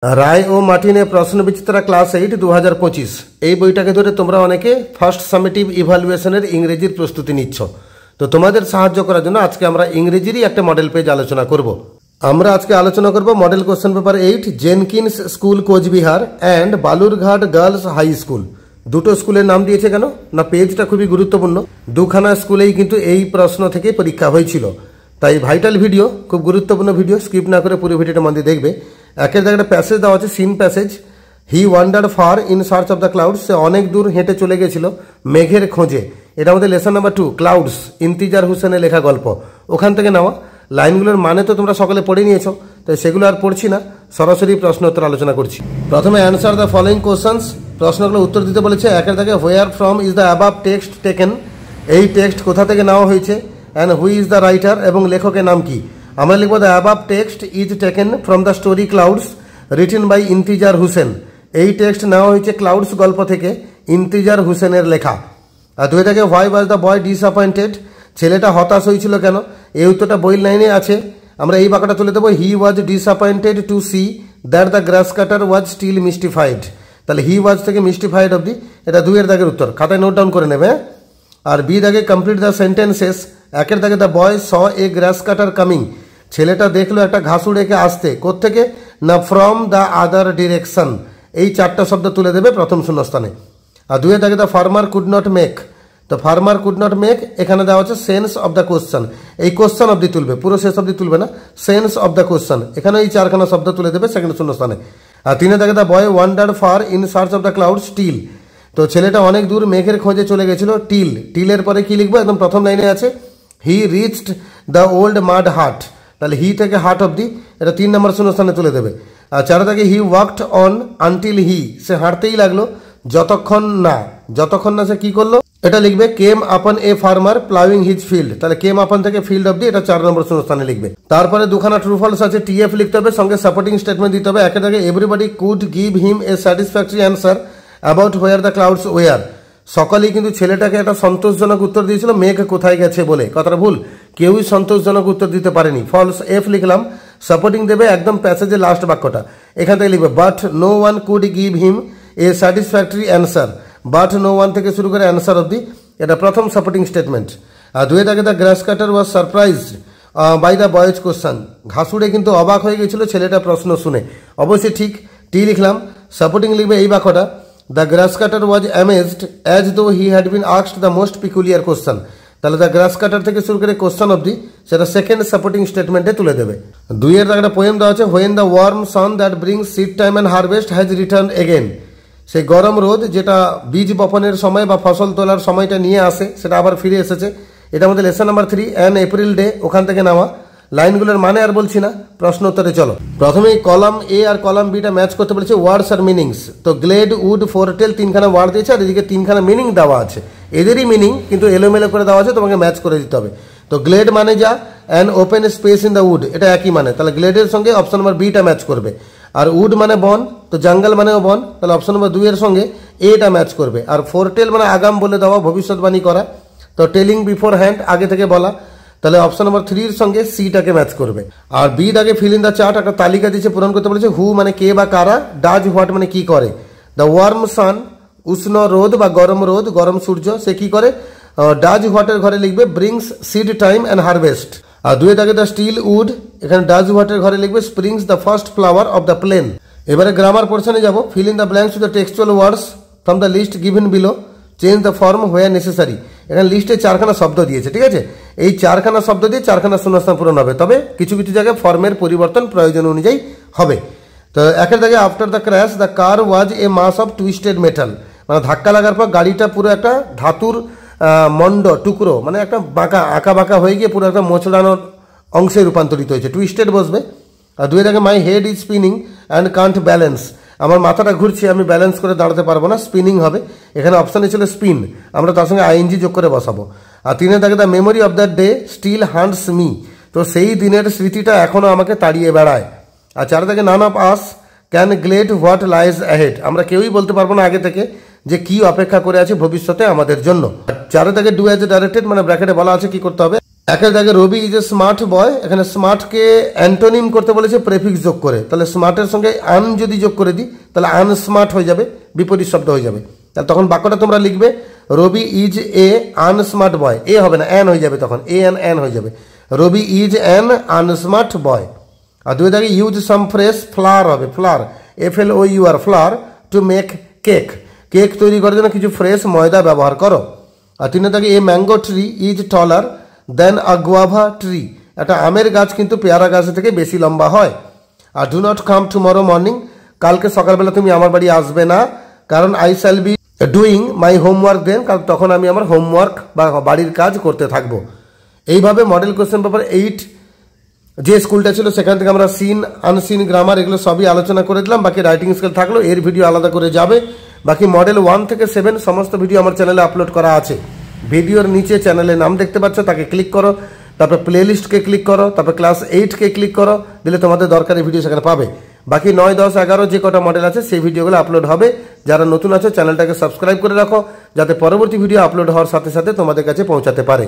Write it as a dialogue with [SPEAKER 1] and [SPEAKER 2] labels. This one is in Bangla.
[SPEAKER 1] রায় ও মার্টিনের প্রশ্নবিচিত্রা ক্লাস 8 2025 এই বইটাকে ধরে তোমরা অনেকে ফার্স্ট সামেটিভ ইভালুয়েশনের ইংরেজির প্রস্তুতি নিচ্ছ। তো তোমাদের সাহায্য করার জন্য আজকে আমরা ইংরেজিরই একটা মডেল পেজ আলোচনা করব। আমরা আজকে আলোচনা করব model question paper 8 Jenkins school Cooch Behar and Balurghat girls high school. দুটো স্কুলের নাম দিয়েছে কেন না, পেজটা খুবই গুরুত্বপূর্ণ। দুখানা স্কুলেই কিন্তু এই প্রশ্ন থেকে পরীক্ষা হয়েছিল, তাই ভাইটাল ভিডিও, খুব গুরুত্বপূর্ণ ভিডিও, স্কিপ না করে পুরো ভিডিওটা মন দিয়ে দেখবে। একের জায়গায় একটা প্যাসেজ দেওয়া আছে, seen passage. He wander far in search of the clouds, সে অনেক দূর হেঁটে চলে গেছিল মেঘের খোঁজে। এটা আমাদের লেসন নাম্বার 2 ক্লাউডস, ইন্তিজার হোসেনের লেখা গল্প। ওখান থেকে নেওয়া লাইনগুলোর মানে তো তোমরা সকলে পড়ে নিয়েছো, তাই সেগুলো আর পড়ছি না, সরাসরি প্রশ্ন উত্তর আলোচনা করছি। প্রথমে অ্যান্সার দ্য ফলোইং কোশ্চেন্স, প্রশ্নগুলো উত্তর দিতে বলেছে। একের জায়গায় where from is the above text taken, এই টেক্সট কোথা থেকে নেওয়া হয়েছে, and who is the writer, এবং লেখকের নাম কি। আমরা লিখব the above text is taken from the story Clouds written by Intizar Husain. এই টেক্সট নেওয়া হয়েছে ক্লাউডস গল্প থেকে, ইন্তিজার হোসেনের লেখা। আর দুই থেকে why was the boy disappointed, ছেলেটা হতাশ হয়েছিল কেন, এই উত্তরটা বইয়ের লাইনে আছে। আমরা এই বাঁকাটা তুলে দেবো, he was disappointed to see that the grass cutter was still mystified. তাহলে হি ওয়াজ থেকে মিস্টিফাইড অবধি এটা দুইয়ের দাগের উত্তর, খাতায় নোট ডাউন করে নেবে। আর বি দাগে কমপ্লিট দ্য সেন্টেন্সেস। একের দাগে the boy saw A glass cutter coming, ছেলেটা দেখলো একটা ঘাসুড়েকে আসতে, কোত্থেকে না ফ্রম দ্য আদার ডিরেকশন। এই চারটা শব্দ তুলে দেবে প্রথম শূন্যস্থানে। আর দুইয়ের দাগে the farmer could not make, তো ফার্মার কুড নট মেক এখানে দেওয়া হচ্ছে সেন্স অফ দ্য কোশ্চেন, এই কোশ্চেন অবধি তুলবে, পুরো শেষ অবধি তুলবে না, সেন্স অফ দ্য কোশ্চেন, এখানে এই চারখানা শব্দ তুলে দেবে সেকেন্ড শূন্যস্থানে। আর তিনে দাগে the boy wander far in search of the cloud still, তো ছেলেটা অনেক দূর মেঘের খোঁজে চলে গেছিল। টিল, টিলের পরে কি লিখবো, একদম প্রথম লাইনে আছে হি রিচড দ্য ওল্ড মাড হাট, তাহলে হি থেকে হাট অবধি এটা 3 নম্বর শূন্যস্থানে তুলে দেবে। আর চার থেকে হি ওয়াকড অন আনটিল হি, সে হাঁটতেই লাগলো যতক্ষণ না, যতক্ষণ না সে কি করলো, এটা লিখবে কেম আপন a farmer ploughing his field, তাহলে কেম আপন থেকে ফিল্ড অবধি এটা 4 নম্বর শূন্যস্থানে লিখবে। তারপরে দুখানা ট্রু ফলস আছে, টিএফ লিখতে হবে, সঙ্গে সাপোর্টিং স্টেটমেন্ট দিতে হবে। একে থেকে everybody could give him a satisfactory answer about where the clouds were, সকলেই কিন্তু ছেলেটাকে একটা সন্তোষজনক উত্তর দিয়েছিল মেঘ কোথায় গেছে বলে, কথাটা ভুল, কেউই সন্তোষজনক উত্তর দিতে পারেনি, ফলস। এফ লিখলাম, সাপোর্টিং দেবে একদম প্যাসেজের লাস্ট বাক্যটা, এখান থেকে লিখবে but no one could give him a satisfactory answer, but no one থেকে শুরু করে অ্যান্সার অবধি এটা প্রথম সাপোর্টিং স্টেটমেন্ট। আর দুয়ে থাকে the grass cutter was surprised by the boy's question, ঘাসুড়ে কিন্তু অবাক হয়ে গেছিল ছেলেটা প্রশ্ন শুনে, অবশ্যই ঠিক, টি লিখলাম। সাপোর্টিং লিখবে এই বাক্যটা, the grass cutter was amazed as though he had been asked the most peculiar question, তাহলে দ্য গ্রাস কাটার থেকে শুরু করে কোশ্চেন অবধি সেটা সেকেন্ড সাপোর্টিং স্টেটমেন্টে তুলে দেবে। দুইয়ের একটা পোয়েম দেওয়া আছে, when the warm sun that brings seed time and harvest has return again, সেই গরম রোদ যেটা বীজ বপনের সময় বা ফসল তোলার সময়টা নিয়ে আসে সেটা আবার ফিরে এসেছে। এটা আমাদের lesson number 3 an April day, ওখান থেকে নেওয়া। লাইনগুলোর মানে আর বলছি না, প্রশ্ন উত্তরে চলো। প্রথমেই কলাম এ আর কলাম বিটা ম্যাচ করতে বলেছে ওয়ার্ডস আর মিনিংস। তো গ্লেড, উড, ফোরটেল 3খানা ওয়ার্ড দিয়েছে, আর এদিকে 3খানা মিনিং দেওয়া আছে, এদেরই মিনিং কিন্তু এলোমেলো করে দেওয়া আছে, তোমাকে ম্যাচ করে দিতে হবে। তো গ্লেড মানে যা, an open space in the wood, এটা একই মানে, তাহলে গ্লেডের সঙ্গে অপশন নাম্বার বিটা ম্যাচ করবে। আর উড মানে বন, তো জঙ্গল মানেও বন, তাহলে অপশন নম্বর 2 এর সঙ্গে এটা ম্যাচ করবে। আর ফোরটেল মানে আগাম বলে দেওয়া, ভবিষ্যৎবাণী করা, তো টেলিং বিফোর হ্যান্ড আগে থেকে বলা, তাহলে অপশন নম্বর 3 এর সঙ্গে সিটাকে ম্যাচ করবে। আর বি দাগে ফিল ইন দ্য চার্ট, একটা তালিকা দিয়েছে পূরণ করতে বলেছে। হু মানে কে বা কারা, ডাজ হোয়াট মানে কি করে, দ্য ওয়ার্ম সান উষ্ণ রোদ বা গরম রোদ, গরম সূর্য, সে কি করে, ডাজ হোয়াটের ঘরে লিখবে brings seed time and harvest. আর দুয়ে দাগে দ্য স্টিল উড, এখানে ডাজ হোয়াটের ঘরে লিখবে springs the first flower of the plain. এবারে গ্রামার পোর্শনে যাব, fill in the blanks with the textual words from the list given below, change the form where necessary. এখানে লিস্টে 4খানা শব্দ দিয়েছে, ঠিক আছে, এই 4খানা শব্দ দিয়ে 4খানা শূন্যস্থান পূরণ হবে, তবে কিছু কিছু জায়গায় ফর্মের পরিবর্তন প্রয়োজন অনুযায়ী হবে। তো একের জায়গায় after the crash the car was a mass of twisted metal, মানে ধাক্কা লাগার পর গাড়িটা পুরো একটা ধাতুর মন্ড টুকরো, মানে একটা বাঁকা আঁকা বাঁকা হয়ে গিয়ে পুরো একটা মোচড়ানোর অংশে রূপান্তরিত হয়েছে, টুইস্টেড বসবে। আর দুই জায়গায় my head is spinning and can't balance, আমার মাথাটা ঘুরছে আমি ব্যালেন্স করে দাঁড়াতে পারবো না, স্পিনিং হবে, এখানে অপশানে ছিল স্পিন, আমরা তার সঙ্গে আইএনজি যোগ করে বসাবো। আর 3 দাগে the memory of that day still haunts me, তো সেই দিনের স্মৃতিটা এখনও আমাকে তাড়িয়ে বেড়ায়। আর 4 দাগে none of us can Glade what lies ahead, আমরা কেউই বলতে পারবো না আগে থেকে যে কি অপেক্ষা করে আছে ভবিষ্যতে আমাদের জন্য। 4 দাগে ডু অ্যাজ ডাইরেক্টেড, মানে ব্র্যাকেটে বলা আছে কি করতে হবে, একের জায়গায় রবি ইজ এ স্মার্ট বয়, এখানে স্মার্টকে অ্যান্টোনিম করতে বলেছে প্রেফিক্স যোগ করে, তাহলে স্মার্টের সঙ্গে আন যদি যোগ করে দিই তাহলে আনস্মার্ট হয়ে যাবে, বিপরীত শব্দ হয়ে যাবে। তাহলে তখন বাক্যটা তোমরা লিখবে রবি ইজ এ আনস্মার্ট বয়, এ হবে না অ্যান হয়ে যাবে, তখন এ অ্যান হয়ে যাবে, রবি ইজ অ্যান আনস্মার্ট বয়। আর দুই জায়গায় ইউজ সাম ফ্রেশ ফ্লাওয়ার হবে, flower FLOUR flower to make cake, cake তৈরি করার জন্য কিছু ফ্রেশ ময়দা ব্যবহার করো। আর তিন জায়গায় a mango tree is taller than a guava tree, একটা আমের গাছ কিন্তু পেয়ারা গাছের থেকে বেশি লম্বা হয়। আর do not come tomorrow morning, কালকে সকালবেলা তুমি আমার বাড়ি আসবে না, কারণ I shall be doing my homework then, কারণ তখন আমি আমার হোমওয়ার্ক বা বাড়ির কাজ করতে থাকবো। এইভাবে মডেল কোশ্চেন পেপার 8 যে স্কুলটা ছিল সেখান থেকে আমরা সিন আনসিন গ্রামার এগুলো সবই আলোচনা করে দিলাম। বাকি রাইটিং স্কিল থাকলো, এর ভিডিও আলাদা করে যাবে। বাকি মডেল 1 থেকে 7 সমস্ত ভিডিও আমার চ্যানেলে আপলোড করা আছে। ভিডিওর নিচে চ্যানেলের নাম দেখতে পাচ্ছ, তাকে ক্লিক করো, তারপর প্লেলিস্টকে ক্লিক করো, তারপর ক্লাস 8কে ক্লিক করো, দিলে তোমাদের দরকারি ভিডিও সেখানে পাবে। বাকি 9, 10, 11 যে কটা মডেল আছে সেই ভিডিওগুলো আপলোড হবে। যারা নতুন আছো চ্যানেলটাকে সাবস্ক্রাইব করে রাখো, যাতে পরবর্তী ভিডিও আপলোড হওয়ার সাথে সাথে তোমাদের কাছে পৌঁছাতে পারে।